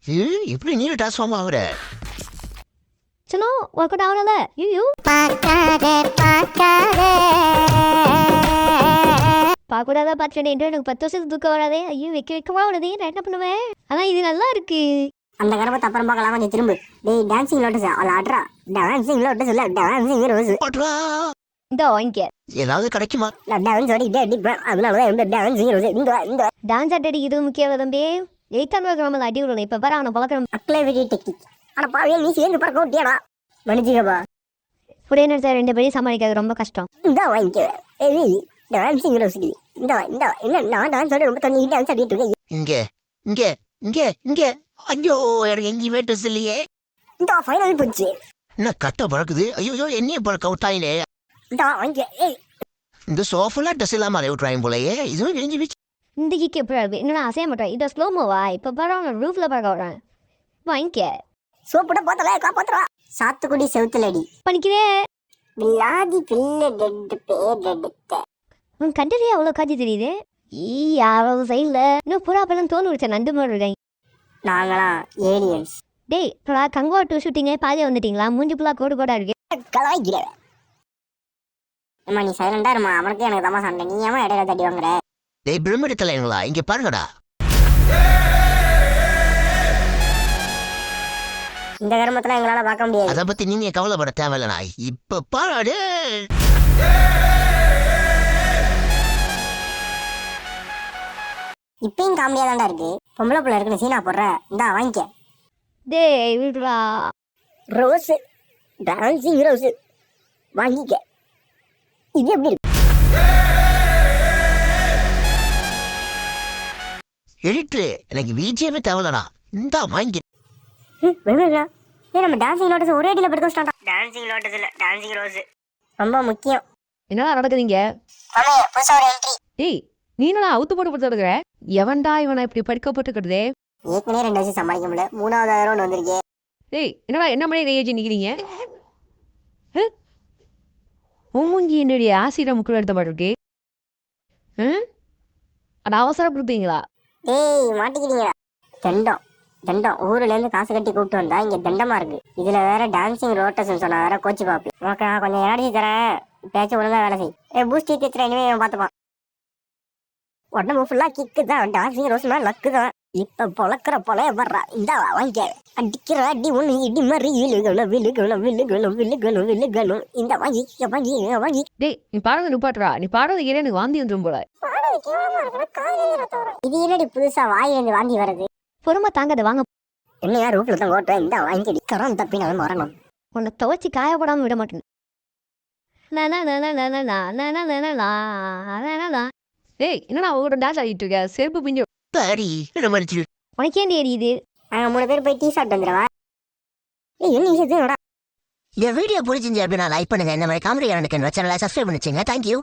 எப்படி நீ ட்ரான்ஸ்ஃபார்ம் ஆகுற? சுனோ ஒர்க் அவுட் ஆகல. ஐயோ பார்க்கூடாத பார்த்துட்டு எனக்கு 10 வருஷத்துக்கு தூக்கம் வராதே. ஐயோ வைக்கவா உள்ளதே, நான் என்ன பண்ணுவேன்? ஆனால் இது நல்லா இருக்கு. அந்த கர்ப்பத்தை அப்புறம் பார்க்கலாம், கொஞ்சம் திரும்ப. டேய் டான்சிங் லோட்டஸ் அவளை ஆடுறா. டான்சிங் லோட்டஸ் இல்ல, டான்சிங் ரோஸ். இந்த வாங்கிக்க ஏதாவது கிடைக்குமா? டான்ஸ் ஆடிட்டே அடிப்பேன், அதனாலதான் இந்த டான்சிங் ரோஸ். இந்த டான்ஸ் ஆடி இது முக்கியம் தம்பி. 800 கிராமில் அடி விடணும். இப்போ பாரு அவனை பழக்கம் அக்லேவிட்டி டெக்னிக். ஆனால் பாவியா நீ சேர்ந்து பறக்க விட்டியாடா. மன்னிச்சுக்கப்பா. ஒரே நேரத்தில் 2 பேரையும் சமாளிக்கிறது ரொம்ப கஷ்டம். இந்த வாங்கிக்க டான்சிங் ரோஸ். இந்த என்ன நான் டான்ஸ் ஆடி ரொம்ப தண்ணி டான்ஸ் ஆடிட்டு இருக்கேன். இங்க இங்க இங்க இங்க ஐயோ எனக்கு எங்கேயுமே ட்ரெஸ் இல்லையே. இந்த ஃபைனல் போச்சு. என்ன கட்ட பழக்குது? ஐயோ என்னைய பழக்க விட்டாயிலே. இந்த வாங்கிக்க. இந்த சோஃபெல்லாம் ட்ரெஸ் இல்லாம அதை விட்டுறாங்க போலயே. இதுவும் கிழிஞ்சு வச்சு இந்த கிக்கு எப்படி இருக்கு? என்னடா அசைய மாட்டேன். இதை ஸ்லோ மூவா. இப்போ பாரு அவனை ரூஃபில் பார்க்க விட்றேன். வாங்கிக்க. சோப்புட போத்தல காப்பாத்துறா. சாத்துக்குடி செவுத்துலடி பண்ணிக்கிறே. வில்லாதி பிள்ளை டெட் பேர் எடுத்த. உன் கண்டறியே அவ்வளோ காட்சி தெரியுது. யாராவது சைடில் இன்னும் புறா அப்பெல்லாம் தோல் விடுச்ச நண்டு மாதிரி இருக்காங்க. நாங்களாம் ஏலியன்ஸ். டேய் கங்கோ 2 ஷூட்டிங்க பாதியாக வந்துட்டீங்களா? மூஞ்சி ஃபுல்லாக கோடு கோடாக இருக்கு. கலாய்க்கிறேன். அம்மா நீ சைலண்டா இருமா, அவனுக்கு எனக்கு தம்மா சண்டை. நீ ஏமா இடையில தட்டி வாங்குற? டேய் பிரமிடு தலைங்களா, இங்க பாருங்கடா. இந்த கர்மத்துல எங்களால பார்க்க முடியாது. அதை பத்தி நீங்க கவலைப்பட தேவையில்லண்ணா. இப்ப பாரு இப்பயும் காமெடியா தான்டா இருக்கு. பொம்பளை பிள்ளை இருக்குன்னு சீனா போடுற. இந்தா வாங்கிக்க. டேய் விடுறா. ரோஸ் டான்சிங் ரோஸ் வாங்கிக்க. இது எப்படி இருக்கு? எடிட்ரு எனக்கு விஜயமே தேவையில்லண்ணா. இந்தா வாங்கி நம்ம டான்சிங் லோட்டஸ் ஒரே அடியில் படுக்க வச்சிட்டான். டான்சிங் லோட்டஸ் இல்ல, டான்சிங் ரோஸ் ரொம்ப முக்கியம். என்னடா நடக்குதுங்க? புதுசா ஒரு என்ட்ரி. ஏய் நீ என்னடா அவுத்து போட்டு படுத்துருக்குற? எவன்டா இவனை இப்படி படிக்க போட்டுக்கிறதே? ஏற்கனவே 2 வருஷம் சமாளிக்க முடியல, 3வது ரவுண்ட் வந்திருக்கே. ஏய் என்னடா என்ன மணி கையேஜி நிக்கிறீங்க? உங்க என்னுடைய ஆசிரியர் முக்கிய எடுத்த மாதிரி இருக்கே. அது அவசரப்படுத்தீங்களா? ஏய் மாட்டிக்கிறீங்க. தண்டம் தண்டம் ஊர்ல இருந்து காசு கட்டி கூப்பிட்டு வந்தா இங்க தண்டமா இருக்கு. இதுல வேற டான்சிங் ரோட்டஸ் சொன்னா வேற கோச்சு பாப்பி. உனக்கு நான் கொஞ்சம் எனர்ஜி தரேன், பேச்சு ஒழுங்கா வேலை செய். பூஸ்டி தேச்சுற இனிமே பார்த்துப்பான். உடம்பு ஃபுல்லா கிக்கு தான். டான்சிங் ரோஸ் மேல லக்கு தான். இப்ப பொழக்கிற பொழைய வர்றா. இந்த வாங்கிக்க. அடிக்கிற அடி ஒண்ணு இடி மாதிரி விழுகணும் விழுகணும் விழுகணும் விழுகணும் விழுகணும். இந்த வாங்கி வாங்கி வாங்கி. டேய் நீ பாடுறது நிப்பாட்டுறா. நீ பாடுறது ஏன் எனக்கு வாந்தி வந்துடும் போல. இது என்னடி புதுசா வாயிலிருந்து வாந்தி வருது? பொறுமை தாங்காத வாங்க. என்னையா ரூட்ல தான் ஓட்டுறேன். இந்த வாங்கி கரம் தப்பினாலும் வரணும். உன்னை துவச்சி காயப்படாமல் விட மாட்டேன். டேய் என்னடா அவங்களோட டான்ஸ் ஆடிட்டு இருக்க? செருப்பு பிஞ்சு சரி என்ன மறைச்சு உனக்கேண்டி எரியுது? நாங்கள் 3 பேர் போய் டீ சாப்பிட்டு வந்துடுவா. என்ன விஷயத்தையும் இந்த வீடியோ பிடிச்சிருந்துச்சு அப்படின்னா லைக் பண்ணுங்க. இந்த மாதிரி காமெடி எனக்கு சேனலை சப்ஸ்கிரைப் பண்ணிச்சுங்க. தேங்க்யூ.